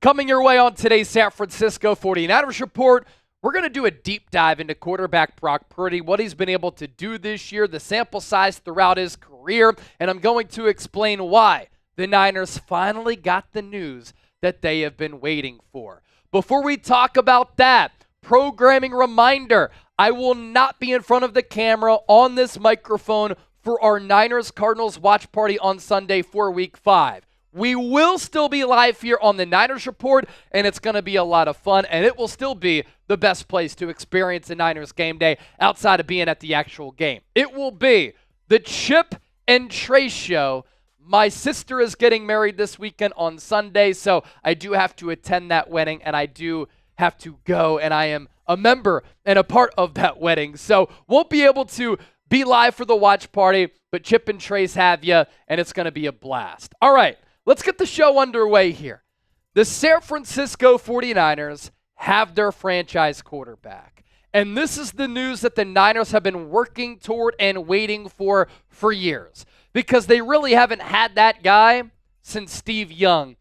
Coming your way on today's San Francisco 49ers Report, we're going to do a deep dive into quarterback Brock Purdy, what he's been able to do this year, the sample size throughout his career, and I'm going to explain why the Niners finally got the news that they have been waiting for. Before we talk about that, programming reminder, I will not be in front of the camera on this microphone for our Niners-Cardinals watch party on Sunday for Week 5. We will still be live here on the Niners Report, and it's going to be a lot of fun, and it will still be the best place to experience a Niners game day outside of being at the actual game. It will be the Chip and Trey Show. My sister is getting married this weekend on Sunday, so I do have to attend that wedding, and I do have to go, and I am a member and a part of that wedding. So won't be able to be live for the watch party, but Chip and Trey's have you, and it's going to be a blast. All right. Let's get the show underway here. The San Francisco 49ers have their franchise quarterback. And this is the news that the Niners have been working toward and waiting for years. Because they really haven't had that guy since Steve Young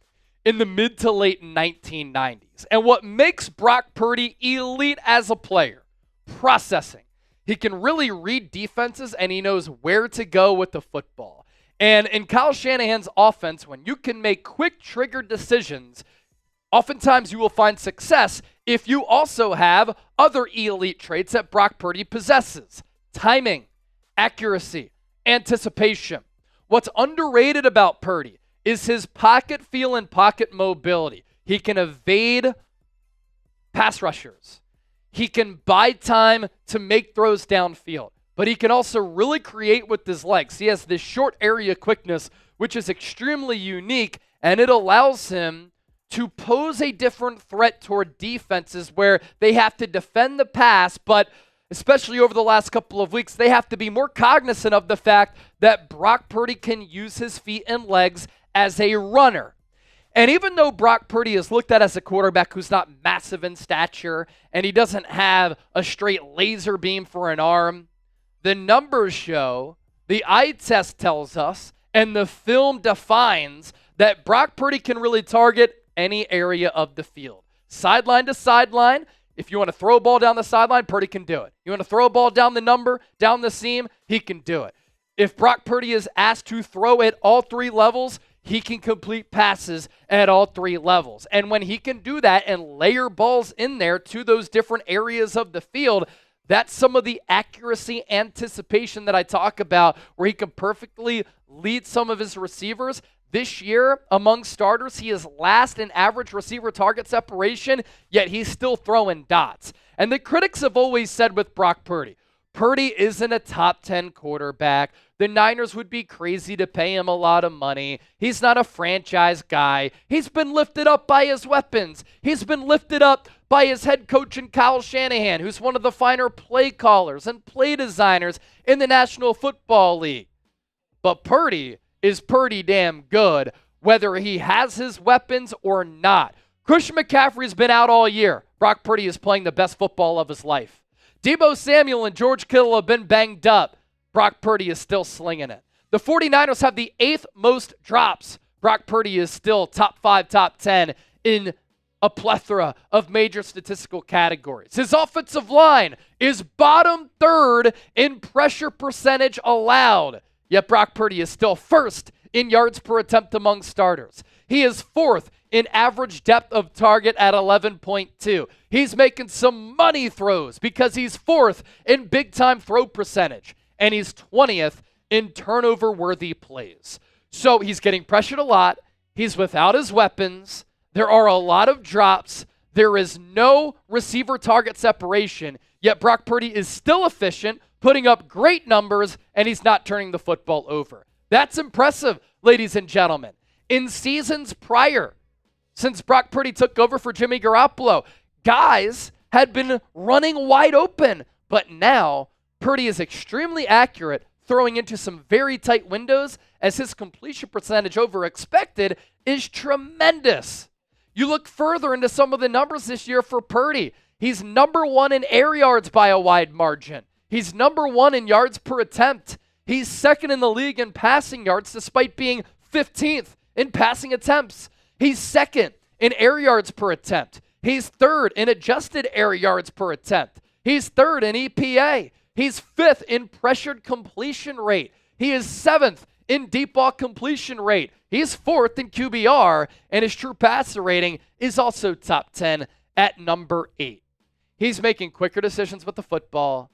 in the mid to late 1990s. And what makes Brock Purdy elite as a player? Processing. He can really read defenses and he knows where to go with the football. And in Kyle Shanahan's offense, when you can make quick trigger decisions, oftentimes you will find success if you also have other elite traits that Brock Purdy possesses. Timing, accuracy, anticipation. What's underrated about Purdy is his pocket feel and pocket mobility. He can evade pass rushers. He can buy time to make throws downfield. But he can also really create with his legs. He has this short area quickness, which is extremely unique, and it allows him to pose a different threat toward defenses where they have to defend the pass, but especially over the last couple of weeks, they have to be more cognizant of the fact that Brock Purdy can use his feet and legs as a runner. And even though Brock Purdy is looked at as a quarterback who's not massive in stature, and he doesn't have a straight laser beam for an arm, the numbers show, the eye test tells us, and the film defines that Brock Purdy can really target any area of the field. Sideline to sideline, if you want to throw a ball down the sideline, Purdy can do it. You want to throw a ball down the number, down the seam, he can do it. If Brock Purdy is asked to throw at all three levels, he can complete passes at all three levels. And when he can do that and layer balls in there to those different areas of the field, that's some of the accuracy anticipation that I talk about where he can perfectly lead some of his receivers. This year, among starters, he is last in average receiver target separation, yet he's still throwing dots. And the critics have always said with Brock Purdy, Purdy isn't a top 10 quarterback. The Niners would be crazy to pay him a lot of money. He's not a franchise guy. He's been lifted up by his weapons. He's been lifted up by his head coach in Kyle Shanahan, who's one of the finer play callers and play designers in the National Football League. But Purdy is pretty damn good, whether he has his weapons or not. Christian McCaffrey's been out all year. Brock Purdy is playing the best football of his life. Deebo Samuel and George Kittle have been banged up. Brock Purdy is still slinging it. The 49ers have the 8th most drops. Brock Purdy is still top 5, top 10 in a plethora of major statistical categories. His offensive line is bottom 3rd in pressure percentage allowed. Yet Brock Purdy is still 1st in yards per attempt among starters. He is 4th in average depth of target at 11.2. He's making some money throws because he's 4th in big-time throw percentage. And he's 20th in turnover-worthy plays. So he's getting pressured a lot. He's without his weapons. There are a lot of drops. There is no receiver target separation. Yet Brock Purdy is still efficient, putting up great numbers, and he's not turning the football over. That's impressive, ladies and gentlemen. In seasons prior, since Brock Purdy took over for Jimmy Garoppolo, guys had been running wide open. But now, Purdy is extremely accurate, throwing into some very tight windows, as his completion percentage over expected is tremendous. You look further into some of the numbers this year for Purdy. He's number 1 in air yards by a wide margin. He's number 1 in yards per attempt. He's 2nd in the league in passing yards despite being 15th in passing attempts. He's 2nd in air yards per attempt. He's third in adjusted air yards per attempt. He's third in EPA. He's fifth in pressured completion rate. He is seventh in deep ball completion rate. He's fourth in QBR, and his true passer rating is also top 10 at number 8. He's making quicker decisions with the football.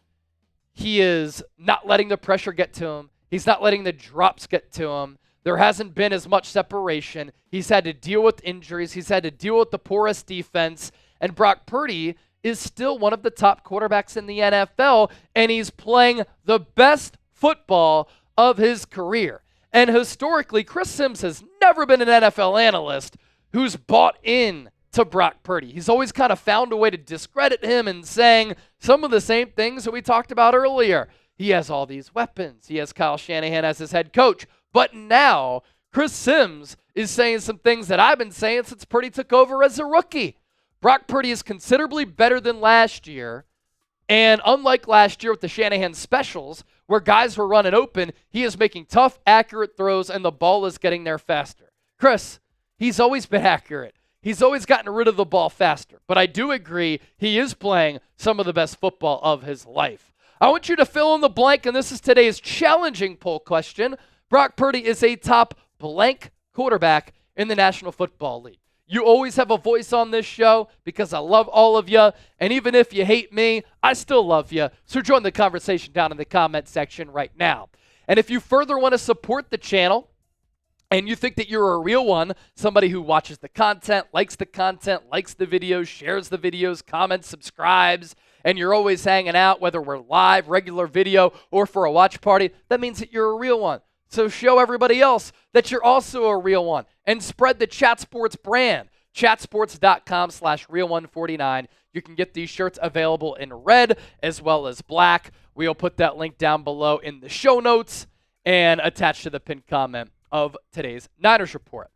He is not letting the pressure get to him. He's not letting the drops get to him. There hasn't been as much separation. He's had to deal with injuries. He's had to deal with the porous defense. And Brock Purdy is still one of the top quarterbacks in the NFL, and he's playing the best football of his career. And historically, Chris Sims has never been an NFL analyst who's bought in to Brock Purdy. He's always kind of found a way to discredit him and saying some of the same things that we talked about earlier. He has all these weapons. He has Kyle Shanahan as his head coach. But now, Chris Sims is saying some things that I've been saying since Purdy took over as a rookie. Brock Purdy is considerably better than last year. And unlike last year with the Shanahan specials, where guys were running open, he is making tough, accurate throws, and the ball is getting there faster. Chris, he's always been accurate. He's always gotten rid of the ball faster. But I do agree he is playing some of the best football of his life. I want you to fill in the blank, and this is today's challenging poll question. Brock Purdy is a top blank quarterback in the National Football League. You always have a voice on this show because I love all of you. And even if you hate me, I still love you. So join the conversation down in the comment section right now. And if you further want to support the channel and you think that you're a real one, somebody who watches the content, likes the videos, shares the videos, comments, subscribes, and you're always hanging out, whether we're live, regular video, or for a watch party, that means that you're a real one. So show everybody else that you're also a real one and spread the Chat Sports brand. Chatsports.com/real149. You can get these shirts available in red as well as black. We'll put that link down below in the show notes and attached to the pinned comment of today's Niners Report.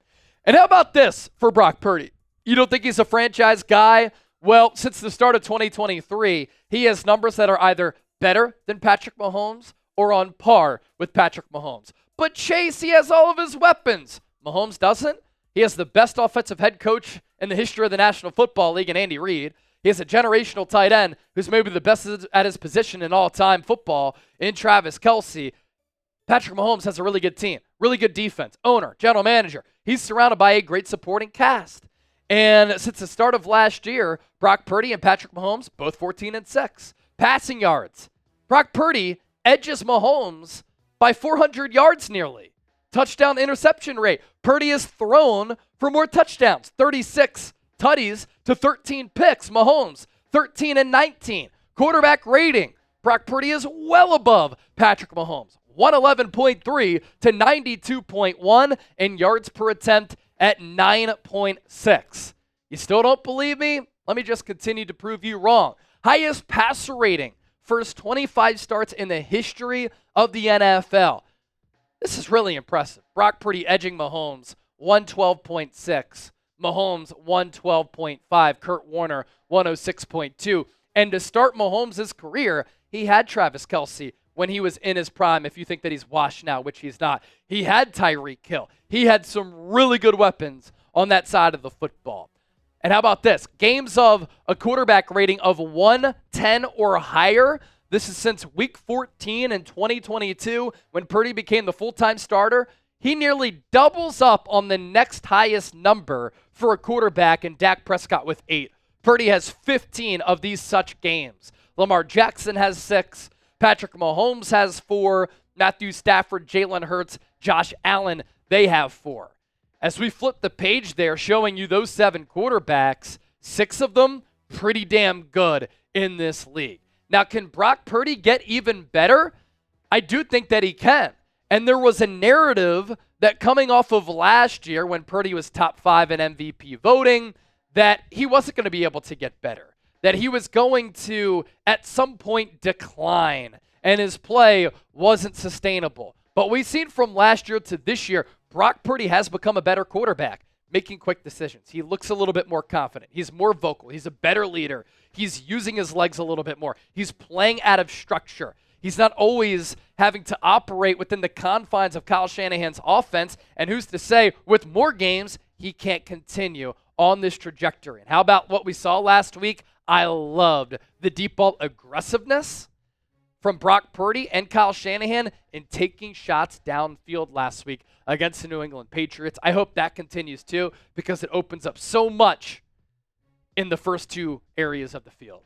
And how about this for Brock Purdy? You don't think he's a franchise guy? Well, since the start of 2023, he has numbers that are either better than Patrick Mahomes or on par with Patrick Mahomes. But Chase, he has all of his weapons. Mahomes doesn't. He has the best offensive head coach in the history of the National Football League in Andy Reid. He has a generational tight end who's maybe the best at his position in all-time football in Travis Kelce. Patrick Mahomes has a really good team, really good defense, owner, general manager. He's surrounded by a great supporting cast. And since the start of last year, Brock Purdy and Patrick Mahomes, both 14-6. Passing yards. Brock Purdy edges Mahomes by 400 yards nearly. Touchdown interception rate. Purdy has thrown for more touchdowns. 36 tutties to 13 picks. Mahomes, 13-19. Quarterback rating. Brock Purdy is well above Patrick Mahomes. 111.3 to 92.1, and yards per attempt at 9.6. You still don't believe me? Let me just continue to prove you wrong. Highest passer rating. First 25 starts in the history of the NFL. This is really impressive. Brock Purdy edging Mahomes, 112.6. Mahomes, 112.5. Kurt Warner, 106.2. And to start Mahomes' career, he had Travis Kelce when he was in his prime, if you think that he's washed now, which he's not. He had Tyreek Hill. He had some really good weapons on that side of the football. And how about this? Games of a quarterback rating of 110 or higher. This is since week 14 in 2022 when Purdy became the full-time starter. He nearly doubles up on the next highest number for a quarterback in Dak Prescott with 8. Purdy has 15 of these such games. Lamar Jackson has 6. Patrick Mahomes has 4. Matthew Stafford, Jalen Hurts, Josh Allen, they have 4. As we flip the page there, showing you those 7 quarterbacks, 6 of them pretty damn good in this league. Now, can Brock Purdy get even better? I do think that he can. And there was a narrative that coming off of last year when Purdy was top 5 in MVP voting, that he wasn't going to be able to get better, that he was going to, at some point, decline, and his play wasn't sustainable. But we've seen from last year to this year, Brock Purdy has become a better quarterback, making quick decisions. He looks a little bit more confident. He's more vocal. He's a better leader. He's using his legs a little bit more. He's playing out of structure. He's not always having to operate within the confines of Kyle Shanahan's offense. And who's to say, with more games, he can't continue on this trajectory. And how about what we saw last week? I loved the deep ball aggressiveness from Brock Purdy and Kyle Shanahan in taking shots downfield last week against the New England Patriots. I hope that continues too, because it opens up so much in the first two areas of the field.